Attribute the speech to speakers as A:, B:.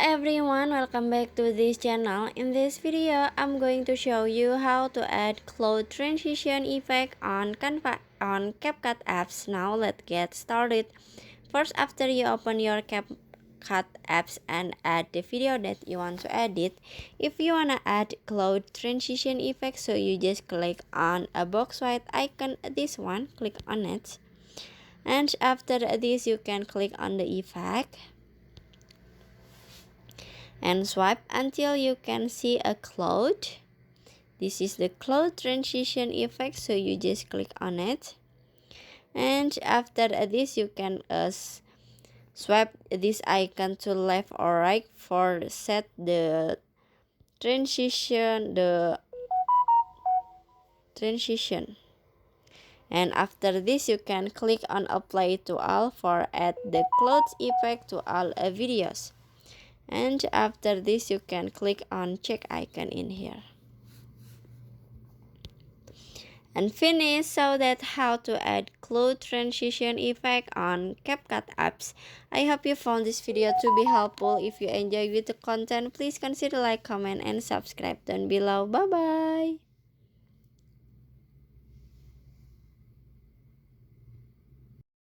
A: Everyone, welcome back to this channel. In this video, I'm going to show you how to add cloud transition effect on CapCut apps. Now let's get started. First, after you open your CapCut apps and add the video that you want to edit, if you wanna add cloud transition effect, so you just click on a box white icon, this one, click on it. And after this, you can click on the effect and swipe until you can see a cloud. This is the cloud transition effect, so you just click on it. And after this, you can swipe this icon to left or right for set the transition and after this, you can click on apply to all for add the cloud effect to all videos. And after this, you can click on check icon in here and finish. So that's how to add cloud transition effect on CapCut apps. I hope you found this video to be helpful. If you enjoyed the content, please consider like, comment, and subscribe down below. Bye bye.